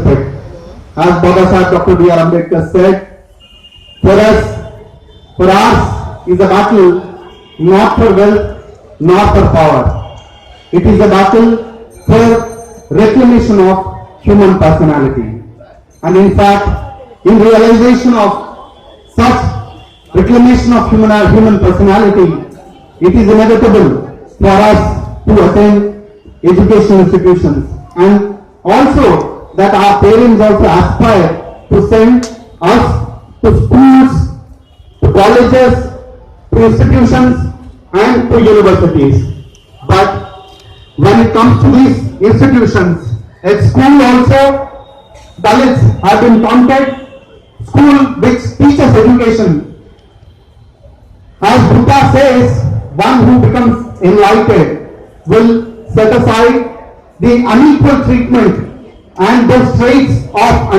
respect. As Baba Sahib Dr. B.R. Ambedkar said, for us is a battle not for wealth, not for power. It is a battle for reclamation of human personality. And in fact, in realization of such reclamation of human personality, it is inevitable for us to attend educational institutions, and also that our parents also aspire to send us to schools, to colleges, to institutions and to universities. But when it comes to these institutions, at school also Dalits have been counted, school which teaches education. As Buddha says, one who becomes enlightened will set aside the unequal treatment, and those traits of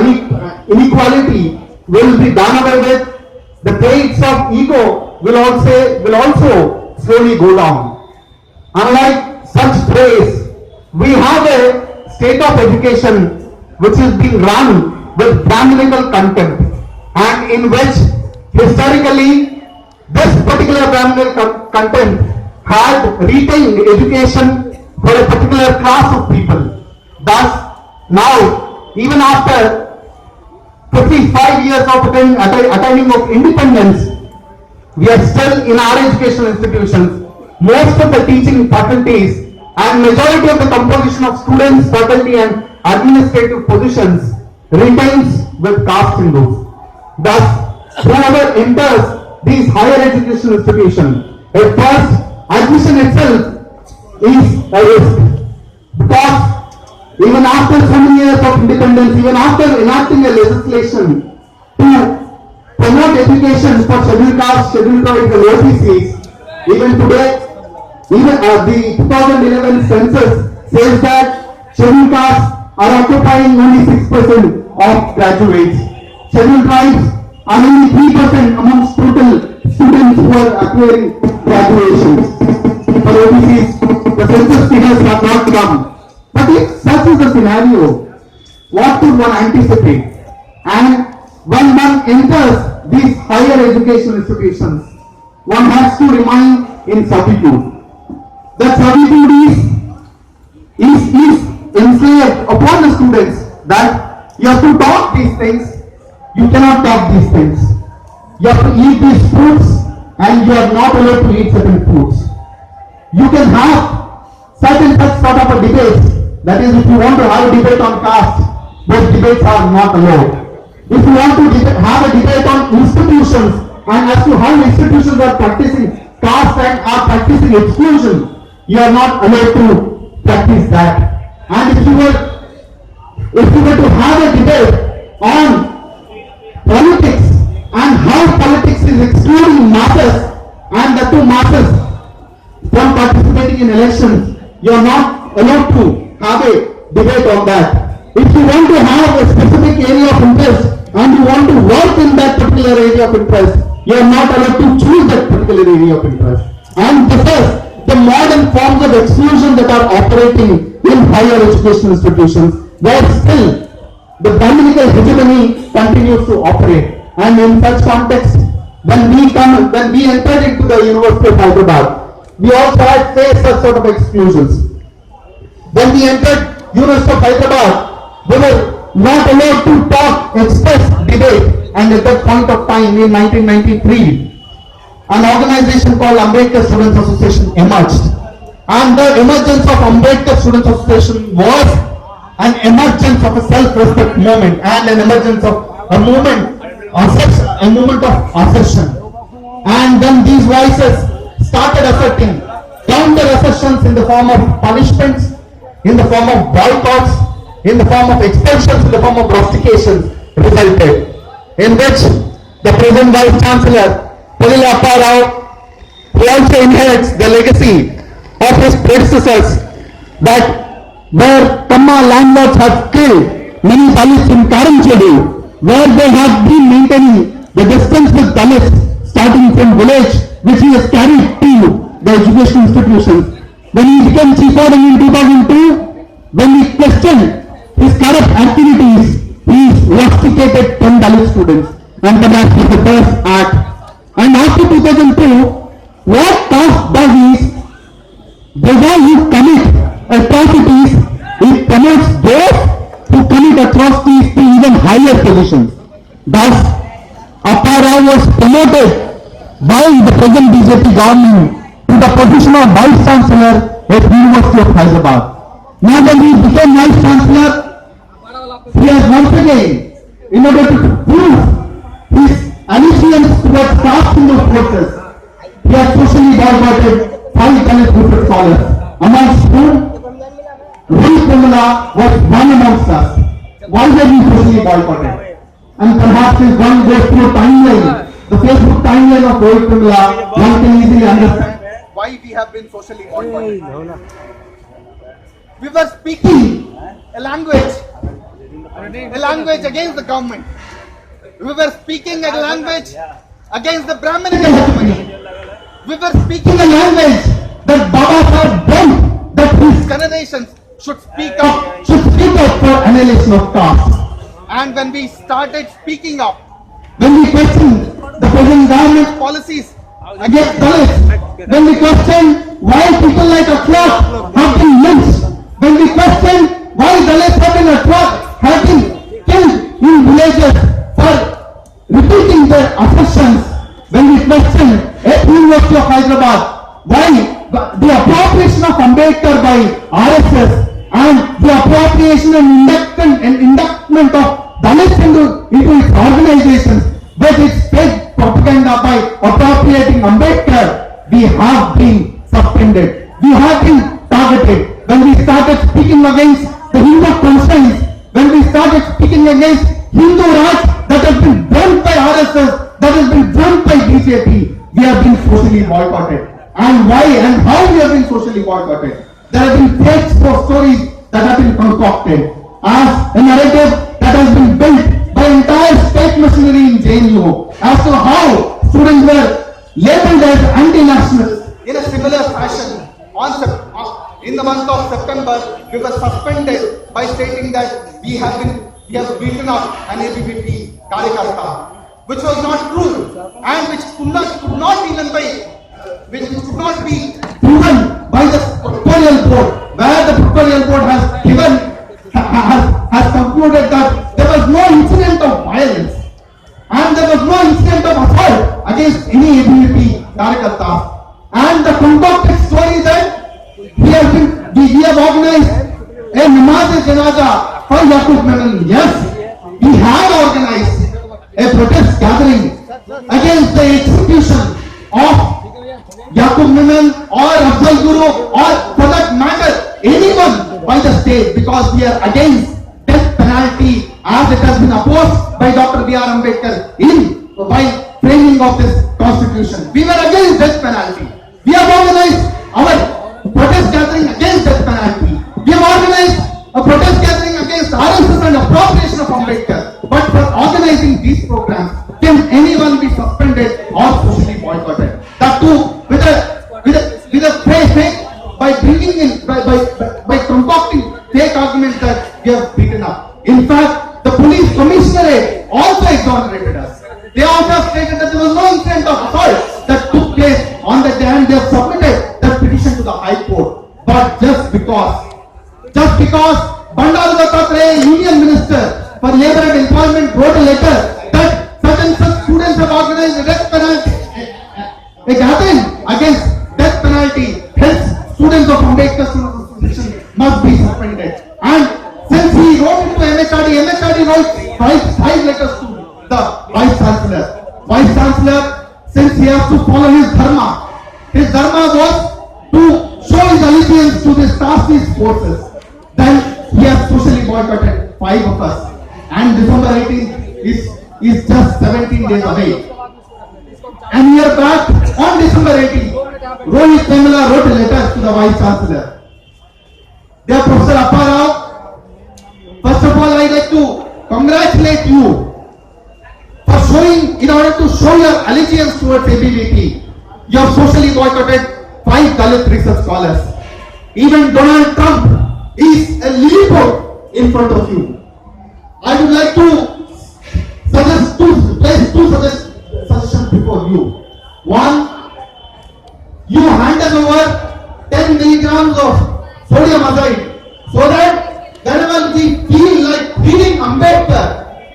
inequality will be done away with. The traits of ego will also slowly go down. Unlike such traits, we have a state of education which is being run with Brahminical content, and in which historically this particular Brahminical content had retained education for a particular class of people. Thus, now, even after 55 years of attaining of independence, we are still in our educational institutions. Most of the teaching faculties and majority of the composition of students, faculty and administrative positions remains with caste symbols. Thus, whoever enters these higher education institutions, at first admission itself is a risk, because even after so many years of independence, even after enacting a legislation to promote education for scheduled castes, scheduled tribes and OBCs, even today, even the 2011 census says that scheduled castes are occupying only 6% of graduates. Scheduled tribes are only 3% amongst total students who are acquiring graduations. For OBCs, the census figures have not come. But if such is the scenario, what could one anticipate? And when one enters these higher education institutions, one has to remain in servitude. That servitude is enslaved upon the students, that you have to talk these things, you cannot talk these things. You have to eat these fruits and you are not allowed to eat certain foods. You can have such and such sort of a debate. That is, if you want to have a debate on caste, those debates are not allowed. If you want to have a debate on institutions and as to how institutions are practicing caste and are practicing exclusion, you are not allowed to practice that. And if you were to have a debate on politics and how politics is excluding masses, and the two masses from participating in elections, you are not allowed to have a debate on that. If you want to have a specific area of interest and you want to work in that particular area of interest, you are not allowed to choose that particular area of interest. And this is the modern forms of exclusion that are operating in higher education institutions, where still the Brahminical hegemony continues to operate. And in such context, when we entered into the University of Hyderabad, we also had faced such sort of exclusions. When we entered University of Hyderabad, we were not allowed to talk, express, debate, and at that point of time in 1993, an organization called Ambedkar Students Association emerged. And the emergence of Ambedkar Students Association was an emergence of a self-respect movement and an emergence of a movement of assertion. And then these voices started asserting counter-assertions in the form of punishments, in the form of boycotts, in the form of expulsions, in the form of rustications resulted, in which the present Vice Chancellor, Pudila Apparao, he also inherits the legacy of his predecessors, that where Tamma landlords have killed many Dalits in Karamchedi, where they have been maintaining the distance with Dalits starting from village, which he has carried to the education institutions. When he became chief warden in 2002, when we questioned his corrupt activities, rusticated 10 Dalit students, and that was the first act. And after 2002, what CAST does is, whether you commit atrocities, it promotes those who commit atrocities to even higher positions. Thus, Appara was promoted by the present BJP government to the position of Vice Chancellor at University of Hyderabad. Now when he became Vice Chancellor, he has once again, in order to prove his allegiance towards caste in those forces, he has socially boycotted 5 Dalit group scholars, amongst whom Rohit Kumala was one amongst us. Why were we socially boycotted? And perhaps if one goes through a timeline, the Facebook timeline of Rohit Kumala, one can easily understand why we have been socially boycotted. We were speaking a language against the government. We were speaking a language against the Brahmin hegemony. We were speaking a language that Baba Sahib dreamt that his generations should speak up for annihilation of caste. And when we started speaking up, when we questioned the present government policies against Dalits, when we questioned why people like Akhlaq have been lynched, when we questioned why Dalits have been killed in villages for repeating their assertions, when we questioned at University of Hyderabad why the appropriation of Ambedkar by RSS and the appropriation and inductment of Dalits into its organizations, but its fake propaganda by appropriating Ambedkar, we have been suspended. We have been targeted. When we started speaking against the Hindu concerns, when we started speaking against Hindu rights that has been done by RSS, that has been done by BJP, we have been socially boycotted. And why and how we have been socially boycotted? There have been fake stories that have been concocted as a narrative that has been built by entire state machinery in JNU as to how students were labeled as anti-nationals. In a similar fashion, in the month of September, we were suspended by stating that we have beaten up an ABVP Karyakarta, which was not true and which could not be proven by the pictorial board, where the pictorial board has concluded that there was no incident of violence and there was no incident of assault against any ABVP Karyakarta. And the concocted story that we have organized a namaz-e-janaza for Yaqub Memon. Yes, we have organized a protest gathering against the execution of Yaqub Memon or Afzal Guru or for that matter anyone by the state, because we are against death penalty as it has been opposed by Dr. B.R. Ambedkar by framing of this constitution. We were against death penalty. We have organized our protest gathering against death penalty. We have organized a protest gathering against RSS and appropriation of Ambedkar. But for organizing these programs, can anyone be suspended or socially boycotted? That too with a fake by bringing in by concocting fake arguments that we have beaten up. In fact, the police commissionerate also exonerated us. They also stated that there was no incident of assault that took place on the day, and they have submitted that petition to the High Court. But just because Bandaru Dattatreya, Union Minister for Labour and Employment, wrote a letter that such and such students have organized a death penalty, a gathering against death penalty, hence students of Ambedkar Association must be suspended. And since he wrote it to MHRD wrote five letters to the Vice Chancellor. Vice Chancellor, since he has to follow his dharma was to show his allegiance to the Stasi's forces. Then he has socially boycotted 5 of us. And December 18th is just 17 days away. And we are back on December 18th. Rohit Kumala wrote a letter to the Vice Chancellor. Dear Professor Apparao, first of all, I'd like to congratulate you for showing, in order to show your allegiance towards ABVP, you have socially boycotted 5 Dalit research scholars. Even Donald Trump is a leaper in front of you. I would like to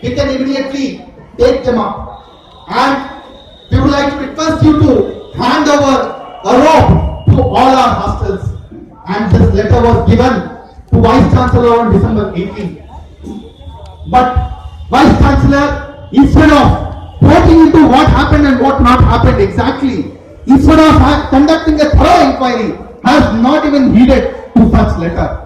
we can immediately take them up. And we would like to request you to hand over a rope to all our hostels. And this letter was given to Vice Chancellor on December 18. But Vice Chancellor, instead of pointing into what happened and what not happened exactly, instead of conducting a thorough inquiry, has not even heeded to such letter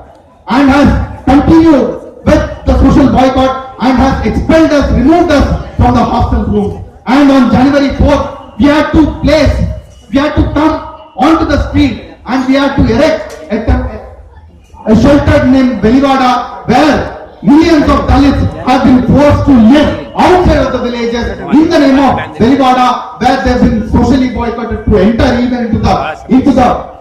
and has continued with the social boycott and has expelled us, removed us from the hostel room. And on January 4th, we had to come onto the street and we had to erect a shelter named Velivada, where millions of Dalits have been forced to live outside of the villages in the name of Velivada, where they've been socially boycotted to enter even into the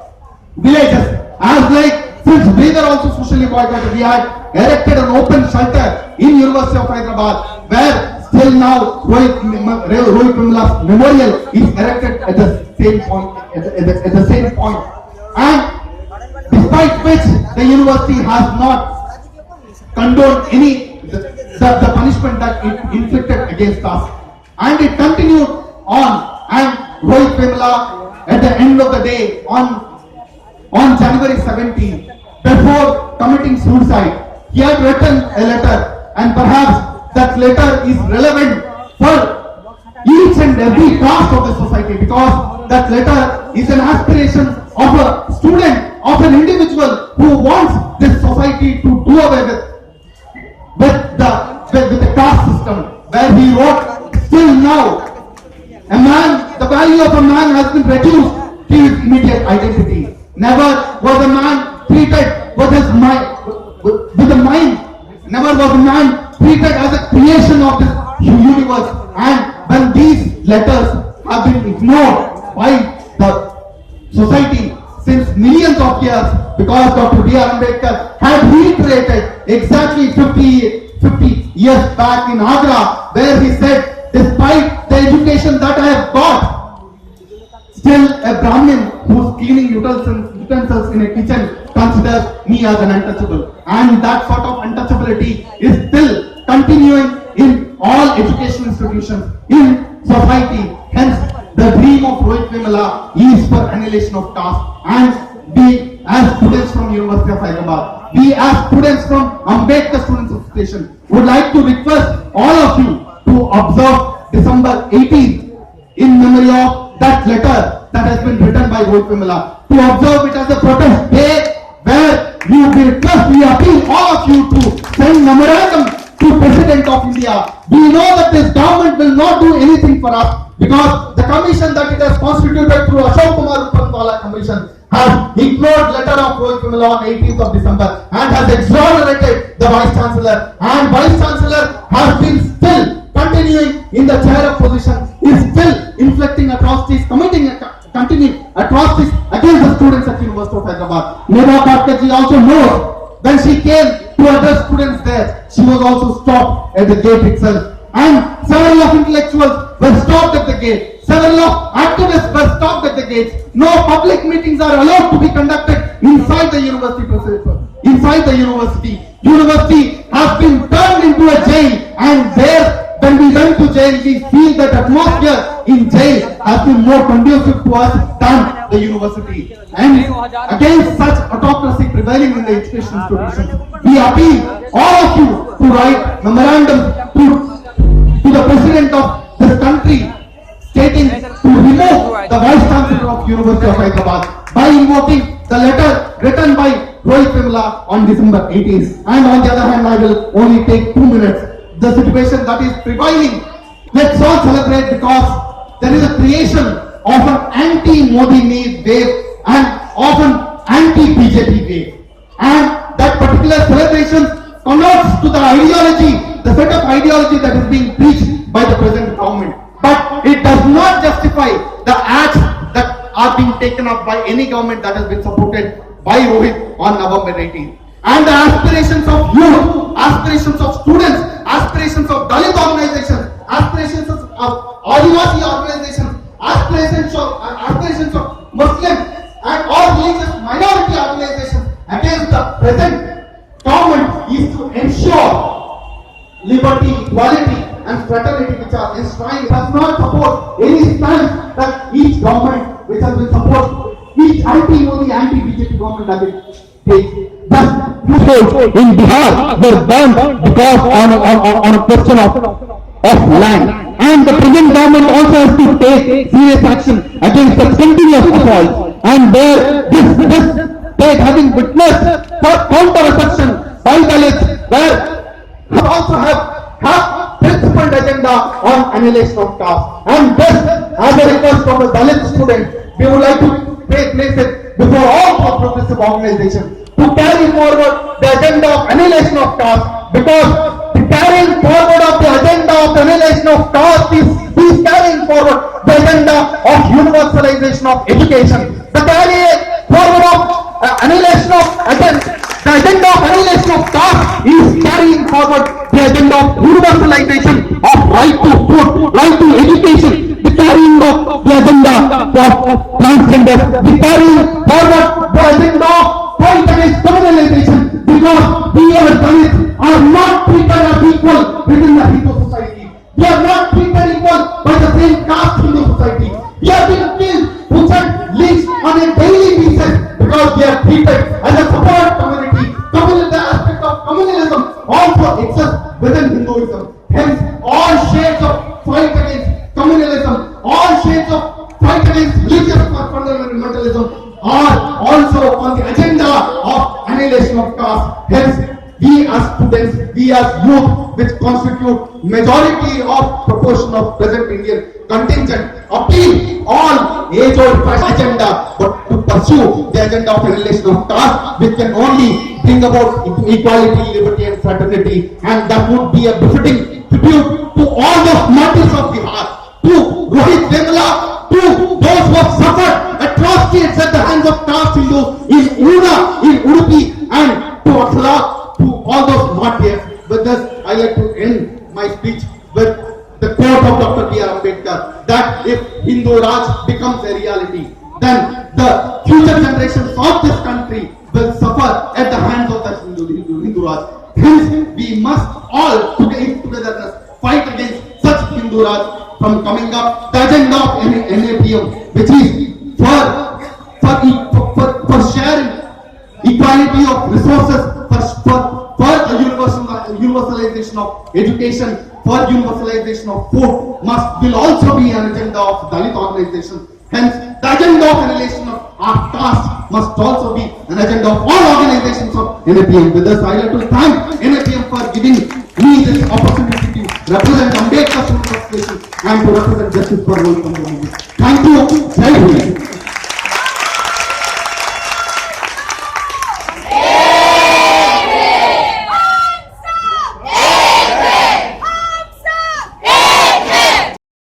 villages. As like, since we were also socially boycotted, we had erected an open shelter in University of Hyderabad, where still now Rohit Vimla's memorial is erected at the same point. At the same point. And despite which the university has not condoned any the punishment that it inflicted against us, and it continued on. And Rohit Vimla, at the end of the day, on January 17, before committing suicide, he had written a letter, and perhaps that letter is relevant for each and every caste of the society, because that letter is an aspiration of a student, of an individual who wants this society to do away with the caste system, where he wrote, still now, the value of a man has been reduced to his immediate identity. Never was a man treated with his mind, never was a man treated as a creation of this universe. And when these letters have been ignored by the society since millions of years, because Dr. B.R. Ambedkar had reiterated exactly 50 years back in Agra, where he said, despite the education that I have got, still a Brahmin who's cleaning utensils in a kitchen considers me as an untouchable. And that sort of untouchability is still continuing in all education institutions, in society. Hence, the dream of Rohit Vimla is for annihilation of caste. And we, as students from University of Hyderabad, we as students from Ambedkar Students Association, would like to request all of you to observe December 18th in memory of that letter that has been written by Rohit Vimla, to observe it as a protest day, where we appeal all of you to send memorandum to President of India. We know that this government will not do anything for us, because the commission that it has constituted through Ashok Kumar Upantwala Commission has ignored letter of Rohit Vimla on 18th of December and has exonerated the Vice Chancellor. And Vice Chancellor has been still continuing in the chair of position, is still inflicting atrocities, continuing atrocities against the students at University of Hyderabad. Neba Patkaji also knows, when she came to address students there, she was also stopped at the gate itself. And several of intellectuals were stopped at the gate. Several of activists were stopped at the gates. No public meetings are allowed to be conducted inside the university. University has been turned into a jail, and there, when we went to jail, we feel that atmosphere in jail has been more conducive to us than the university. And against such autocracy prevailing in the education institutions, we appeal all of you to write memorandum to the President of this country, stating to remove the Vice Chancellor of University of Hyderabad by invoking the letter written by Rohit Vimla on December 18th. And on the other hand, I will only take 2 minutes. The situation that is prevailing, let's all celebrate, because there is a creation of an anti-Modi wave and of an anti-BJP wave. And that particular celebration connotes to the ideology, the set of ideology that is being preached by the present government. But it does not justify the acts that are being taken up by any government that has been supported by Rohit on November 18th. And the aspirations of youth, aspirations of students, aspirations of Dalit organizations, aspirations of Adivasi organizations, aspirations of Muslims and all religious minority organizations against the present government is to ensure liberty, equality, and fraternity which are enshrined. It does not support any stance that each government which has been supported, each only anti-BJP government that it takes. Thus, households in Bihar were burned because on a question of land. And the present government also has to take serious action against the continuous assault. And this state having witnessed counter-assertion by Dalits, where we also have principled agenda on annihilation of caste. And this, as a request from a Dalit student, we would like to place it before all progressive organizations to carry forward the agenda of annihilation of caste, because the carrying forward of the agenda of annihilation of caste is carrying forward the agenda of universalization of education. The carrying forward of annihilation of the agenda of annihilation of caste is carrying forward the agenda of universalization of right to food, right to education, the carrying of the agenda of transgender, the carrying forward the agenda of fight against criminalization, because we as Dalits are not treated as equal within the Hindu society. We are not treated equal by the same caste Hindu society. We are being killed, butchered, lynched on a daily basis because we are treated as a separate community. The aspect of communalism also exists within Hinduism. Hence, all shades of fight against communalism, all shades of fight against religious fundamentalism are also on the agenda of annihilation of caste. Hence, we as students, we as youth, which constitute majority of proportion of present Indian contingent, appeal all age-old agenda, but to pursue the agenda of annihilation of caste, which can only bring about equality, liberty, and fraternity, and that would be a befitting tribute to all the martyrs of Bihar, to Rohit Vemula, to those who have suffered atrocities at the hands of caste Hindus in Una, in Udupi, and to Akhlaq, to all those martyrs. With this, I like to end my speech with the quote of Dr. B.R. Ambedkar, that if Hindu Raj becomes a reality, then the future generations of this country will suffer at the hands of the Hindu Raj. Hence, we must all together fight against such Hindu Raj from coming up. The agenda of NAPM, which is for sharing equality of resources, for the universalization of education, for universalization of food, will also be an agenda of Dalit organization. Hence, the agenda of annihilation of our caste must also be an agenda of all organizations of NAPM. With this, I like to thank NAPM for giving me this opportunity to represent Ambedkar Student Association and to represent justice for all communities. Thank you. Jai Hind.